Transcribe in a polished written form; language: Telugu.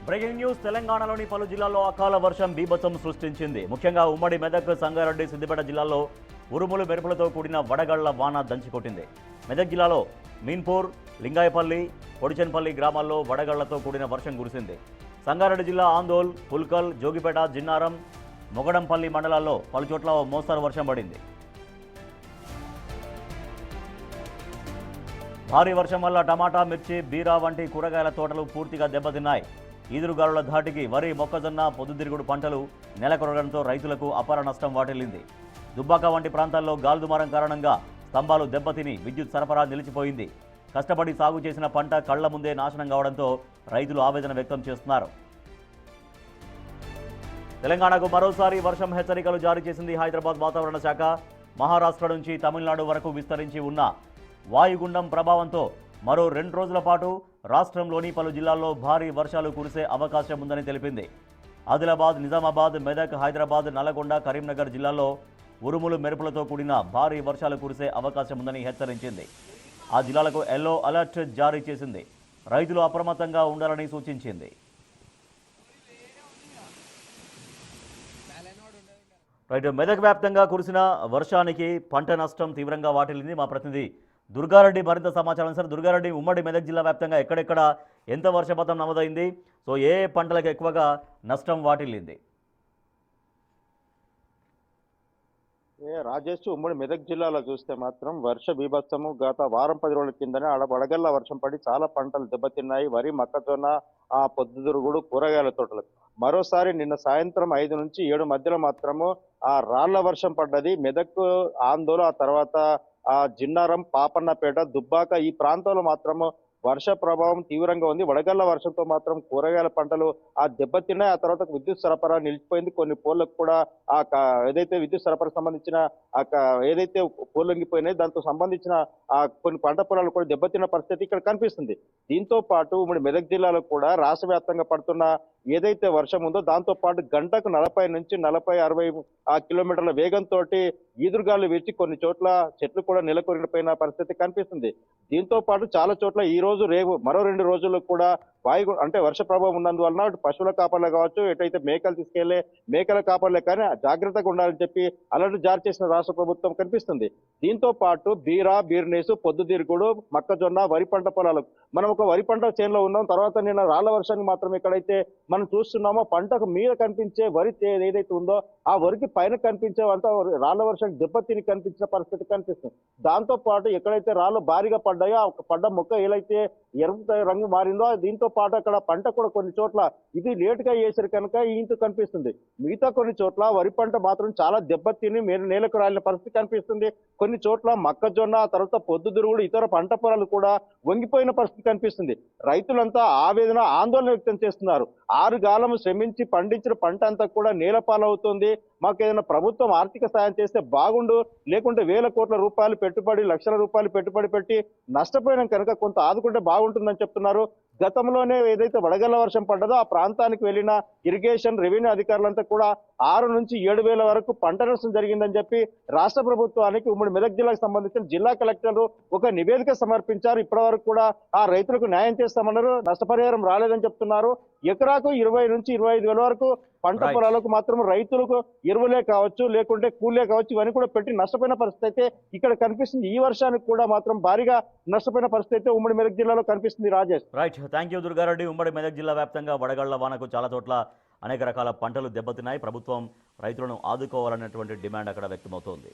బ్రేకింగ్ న్యూస్ తెలంగాణలోని పలు జిల్లాల్లో అకాల వర్షం బీభత్సం సృష్టించింది. ముఖ్యంగా ఉమ్మడి మెదక్, సంగారెడ్డి, సిద్దిపేట జిల్లాల్లో ఉరుములు మెరుపులతో కూడిన వడగళ్ల వాన దంచికొట్టింది. మెదక్ జిల్లాలో మీన్పూర్, లింగాయపల్లి, పొడిచెన్పల్లి గ్రామాల్లో వడగళ్లతో కూడిన వర్షం కురిసింది. సంగారెడ్డి జిల్లా ఆందోల్, పుల్కల్, జోగిపేట, జిన్నారం, మొగడంపల్లి మండలాల్లో పలుచోట్ల మోస్తరు వర్షం పడింది. భారీ వర్షం వల్ల టమాటా, మిర్చి, బీరా వంటి కూరగాయల తోటలు పూర్తిగా దెబ్బతిన్నాయి. ఈదురుగాలుల ధాటికి వరి, మొక్కజొన్న, పొద్దుతిరుగుడు పంటలు నెలకొరగడంతో రైతులకు అపార నష్టం వాటిల్లింది. దుబ్బాక వంటి ప్రాంతాల్లో గాల్దుమారం కారణంగా స్తంభాలు దెబ్బతిని విద్యుత్ సరఫరా నిలిచిపోయింది. కష్టపడి సాగు చేసిన పంట కళ్ల ముందే నాశనం కావడంతో రైతులు ఆవేదన వ్యక్తం చేస్తున్నారు. తెలంగాణకు మరోసారి వర్షం హెచ్చరికలు జారీ చేసింది హైదరాబాద్ వాతావరణ శాఖ. మహారాష్ట్ర నుంచి తమిళనాడు వరకు విస్తరించి ఉన్న వాయుగుండం ప్రభావంతో మరో 2 రోజుల పాటు రాష్ట్రంలోని పలు జిల్లాల్లో భారీ వర్షాలు కురిసే అవకాశం ఉందని తెలిపింది. ఆదిలాబాద్, నిజామాబాద్, మెదక్, హైదరాబాద్, నల్లగొండ, కరీంనగర్ జిల్లాల్లో ఉరుములు మెరుపులతో కూడిన భారీ వర్షాలు కురిసే అవకాశం ఉందని హెచ్చరించింది. ఆ జిల్లాలకు ఎల్లో అలర్ట్ జారీ చేసింది. రైతులు అప్రమత్తంగా ఉండాలని సూచించింది. మెదక్ వ్యాప్తంగా కురిసిన వర్షానికి పంట నష్టం తీవ్రంగా వాటిల్లింది. మా ప్రతినిధి దుర్గారెడ్డి మరింత సమాచారం. సార్ దుర్గారెడ్డి, ఉమ్మడి మెదక్ జిల్లా వ్యాప్తంగా ఎక్కడెక్కడ ఎంత వర్షపాతం నమోదైంది? సో ఏ పంటలకు ఎక్కువగా నష్టం వాటిల్లింది? రాజేష్, ఉమ్మడి మెదక్ జిల్లాలో చూస్తే మాత్రం వర్ష బీభత్సము గత వారం 10 రోజుల కిందనే వడగళ్ల వర్షం పడి చాలా పంటలు దెబ్బతిన్నాయి. వరి, మొక్కజొన్న, పొద్దుతిరుగుడు, కూరగాయల తోటలకు మరోసారి నిన్న సాయంత్రం 5 నుంచి 7 మధ్యలో మాత్రము రాళ్ల వర్షం పడ్డది. మెదక్, ఆందోళన, ఆ తర్వాత జిన్నారం, పాపన్నపేట, దుబ్బాక ఈ ప్రాంతంలో మాత్రము వర్ష ప్రభావం తీవ్రంగా ఉంది. వడగళ్ల వర్షంతో మాత్రం కూరగాయల పంటలు దెబ్బతిన్నాయి. ఆ తర్వాత విద్యుత్ సరఫరా నిలిచిపోయింది. కొన్ని పోల్లకు కూడా ఏదైతే విద్యుత్ సరఫరా సంబంధించిన ఏదైతే పోలొంగిపోయినాయి దాంతో సంబంధించిన కొన్ని పంట పొలాలు కూడా దెబ్బతిన్న పరిస్థితి ఇక్కడ కనిపిస్తుంది. దీంతో పాటు ఉమ్మడి మెదక్ జిల్లాలో కూడా రాష్ట్ర వ్యాప్తంగా పడుతున్న ఏదైతే వర్షం ఉందో దాంతో పాటు గంటకు 40 నుంచి 40-60 కిలోమీటర్ల వేగంతో ఈదురుగాలు వీచి కొన్ని చోట్ల చెట్లు కూడా నెలకొరిగిపోయిన పరిస్థితి కనిపిస్తుంది. దీంతో పాటు చాలా చోట్ల ఈ రోజు రేపు మరో 2 రోజుల్లో కూడా అంటే వర్ష ప్రభావం ఉన్నందువలన పశువుల కాపర్లే కావచ్చు, ఎటైతే మేకలు తీసుకెళ్లే మేకల కాపర్లే కానీ జాగ్రత్తగా ఉండాలని చెప్పి అలర్ట్ జారీ చేసిన రాష్ట్ర ప్రభుత్వం కనిపిస్తుంది. దీంతో పాటు బీరా, బీర్నేసు, పొద్దుతిరుగుడు, మొక్కజొన్న, వరి పంట పొలాలకు మనం ఒక వరి పంట చేనులో ఉన్నాం. తర్వాత నిన్న రాళ్ల వర్షానికి మాత్రం ఎక్కడైతే మనం చూస్తున్నామో పంటకు మీద కనిపించే వరి ఏదైతే ఉందో ఆ వరికి పైన కనిపించే అంతా రాళ్ల వర్షానికి దెబ్బతిని కనిపించిన పరిస్థితి కనిపిస్తుంది. దాంతో పాటు ఎక్కడైతే రాళ్ళు భారీగా పడ్డాయో ఆ పడ్డ మొక్క ఏదైతే ఎరుపు రంగు మారిందో దీంతో పాటు అక్కడ పంట కూడా కొన్ని చోట్ల ఇది లేటుగా వేసారు కనుక ఈంత కనిపిస్తుంది. మిగతా కొన్ని చోట్ల వరి పంట మాత్రం చాలా దెబ్బతిని నేలకు రాలిన పరిస్థితి కనిపిస్తుంది. కొన్ని చోట్ల మొక్కజొన్న, తర్వాత పొద్దుతిరుగుడు, ఇతర పంట పొలాలు కూడా వంగిపోయిన పరిస్థితి కనిపిస్తుంది. రైతులంతా ఆవేదన, ఆందోళన వ్యక్తం చేస్తున్నారు. 6 కాలం శ్రమించి పండించిన పంట అంతా కూడా నేలపాలవుతుంది. మాకు ఏదైనా ప్రభుత్వం ఆర్థిక సాయం చేస్తే బాగుండు, లేకుంటే వేల కోట్ల రూపాయలు పెట్టుబడి, లక్షల రూపాయలు పెట్టుబడి పెట్టి నష్టపోయినాం కనుక కొంత ఆదుకుంటే బాగుంటుందని చెప్తున్నారు. గతంలోనే ఏదైతే వడగళ్ల వర్షం పడ్డదో ఆ ప్రాంతానికి వెళ్లిన ఇరిగేషన్, రెవెన్యూ అధికారులంతా కూడా 6 నుంచి 7 వేల వరకు పంట నష్టం జరిగిందని చెప్పి రాష్ట్ర ప్రభుత్వానికి ఉమ్మడి మెదక్ జిల్లాకు సంబంధించిన జిల్లా కలెక్టర్లు ఒక నివేదిక సమర్పించారు. ఇప్పటి వరకు కూడా ఆ రైతులకు న్యాయం చేస్తామన్నారు. నష్టపరిహారం రాలేదని చెప్తున్నారు. ఎకరాకు 20 నుంచి 25 వేల వరకు పంట పొలాలకు మాత్రం రైతులకు ఎరువులే కావచ్చు, లేకుంటే కూలే కావచ్చు, ఇవన్నీ కూడా పెట్టి నష్టపోయిన పరిస్థితి అయితే ఇక్కడ కనిపిస్తుంది. ఈ వర్షానికి కూడా మాత్రం భారీగా నష్టపోయిన పరిస్థితి అయితే ఉమ్మడి మెదక్ జిల్లాలో కనిపిస్తుంది. Rajesh, right, thank you Durga Reddy. ఉమ్మడి మెదక్ జిల్లా వ్యాప్తంగా వడగళ్ల వానకు చాలా చోట్ల అనేక రకాల పంటలు దెబ్బతిన్నాయి. ప్రభుత్వం రైతులను ఆదుకోవాలన్నటువంటి డిమాండ్ అక్కడ వ్యక్తమవుతోంది.